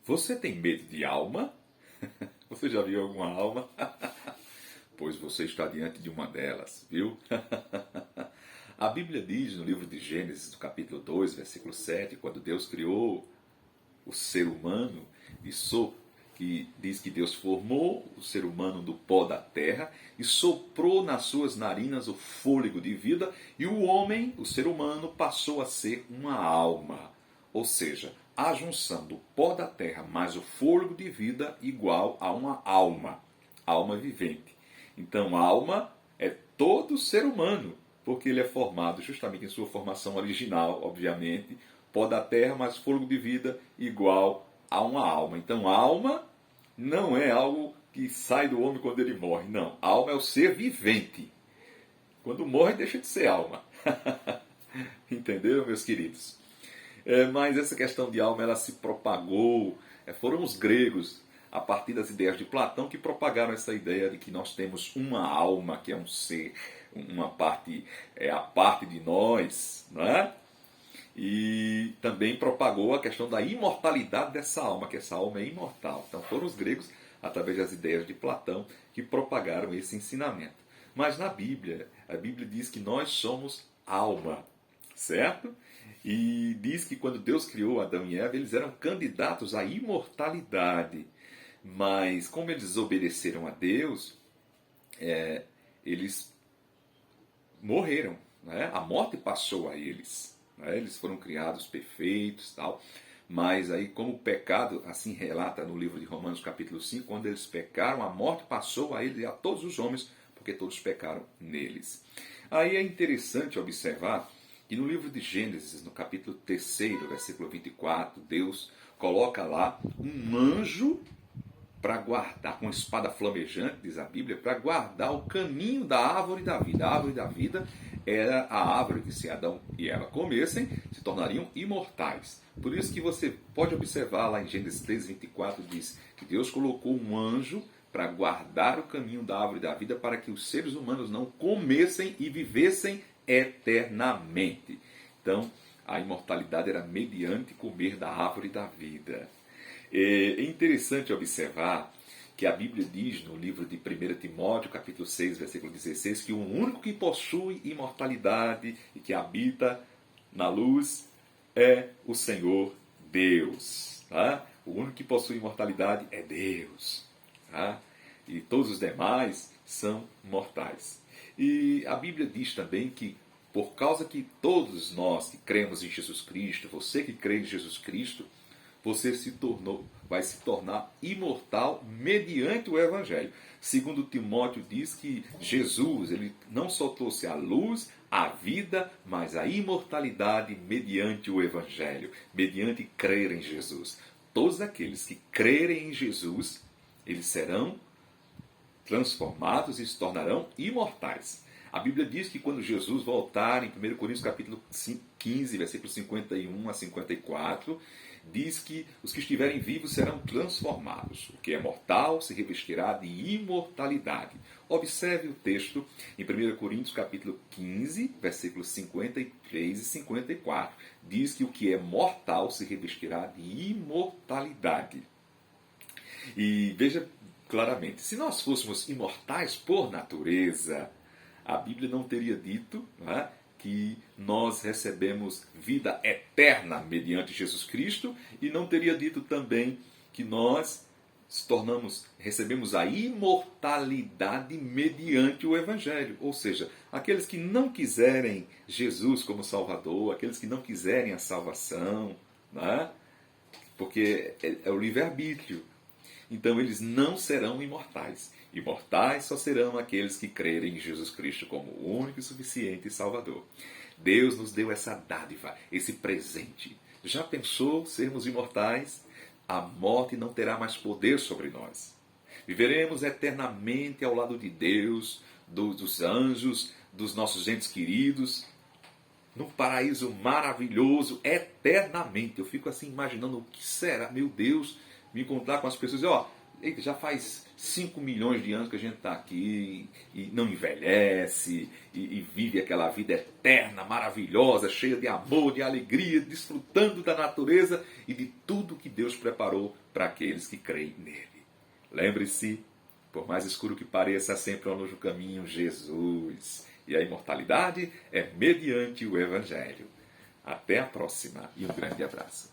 Você tem medo de alma? Você já viu alguma alma? Pois você está diante de uma delas, viu? A Bíblia diz no livro de Gênesis, no capítulo 2, versículo 7, quando Deus criou o ser humano, que diz que Deus formou o ser humano do pó da terra e soprou nas suas narinas o fôlego de vida, e o homem, o ser humano, passou a ser uma alma. Ou seja, a junção do pó da terra mais o fôlego de vida igual a uma alma vivente. Então, alma é todo ser humano, porque ele é formado justamente em sua formação original, obviamente, pó da terra mais fôlego de vida igual a uma alma. Então, alma não é algo que sai do homem quando ele morre, não. Alma é o ser vivente. Quando morre, deixa de ser alma. Entenderam, meus queridos? Mas essa questão de alma, ela se propagou. Foram os gregos, a partir das ideias de Platão, que propagaram essa ideia de que nós temos uma alma, que é um ser, uma parte, é a parte de nós, não é? E também propagou a questão da imortalidade dessa alma, que essa alma é imortal. Então foram os gregos, através das ideias de Platão, que propagaram esse ensinamento. Mas na Bíblia, a Bíblia diz que nós somos alma, certo? E diz que quando Deus criou Adão e Eva, eles eram candidatos à imortalidade. Mas como eles obedeceram a Deus, eles morreram, né? A morte passou a eles. Eles foram criados perfeitos, tal. Mas aí, como o pecado, assim relata no livro de Romanos capítulo 5, quando eles pecaram, a morte passou a eles e a todos os homens, porque todos pecaram neles. Aí é interessante observar que no livro de Gênesis, no capítulo 3, versículo 24, Deus coloca lá um anjo para guardar, com uma espada flamejante, diz a Bíblia, para guardar o caminho da árvore da vida. A árvore da vida era a árvore que, se Adão e Eva comessem, se tornariam imortais. Por isso que você pode observar lá em Gênesis 3, 24, diz que Deus colocou um anjo para guardar o caminho da árvore da vida, para que os seres humanos não comessem e vivessem eternamente. Então, a imortalidade era mediante comer da árvore da vida. É interessante observar que a Bíblia diz no livro de 1 Timóteo, capítulo 6, versículo 16, que o único que possui imortalidade e que habita na luz é o Senhor Deus. Tá? O único que possui imortalidade é Deus. Tá? E todos os demais são mortais. E a Bíblia diz também que por causa que todos nós que cremos em Jesus Cristo, você que crê em Jesus Cristo, você vai se tornar imortal mediante o Evangelho. Segundo Timóteo diz que Jesus, ele não só trouxe a luz, a vida, mas a imortalidade mediante o Evangelho, mediante crer em Jesus. Todos aqueles que crerem em Jesus, eles serão transformados e se tornarão imortais. A Bíblia diz que quando Jesus voltar, em 1 Coríntios capítulo 15, versículos 51 a 54, diz que os que estiverem vivos serão transformados. O que é mortal se revestirá de imortalidade. Observe o texto em 1 Coríntios capítulo 15, versículos 53 e 54. Diz que o que é mortal se revestirá de imortalidade. E veja claramente, se nós fôssemos imortais por natureza, a Bíblia não teria dito, não é, que nós recebemos vida eterna mediante Jesus Cristo, e não teria dito também que nós recebemos a imortalidade mediante o Evangelho. Ou seja, aqueles que não quiserem Jesus como Salvador, aqueles que não quiserem a salvação, não é? Porque é o livre-arbítrio. Então eles não serão imortais. Imortais só serão aqueles que crerem em Jesus Cristo como o único e suficiente Salvador. Deus nos deu essa dádiva, esse presente. Já pensou sermos imortais? A morte não terá mais poder sobre nós. Viveremos eternamente ao lado de Deus, dos anjos, dos nossos entes queridos, num paraíso maravilhoso, eternamente. Eu fico assim imaginando o que será, meu Deus, me encontrar com as pessoas e Eita, já faz 5 milhões de anos que a gente está aqui e não envelhece e vive aquela vida eterna, maravilhosa, cheia de amor, de alegria, desfrutando da natureza e de tudo que Deus preparou para aqueles que creem nele. Lembre-se, por mais escuro que pareça, há sempre um luz no caminho, Jesus. E a imortalidade é mediante o Evangelho. Até a próxima e um grande abraço.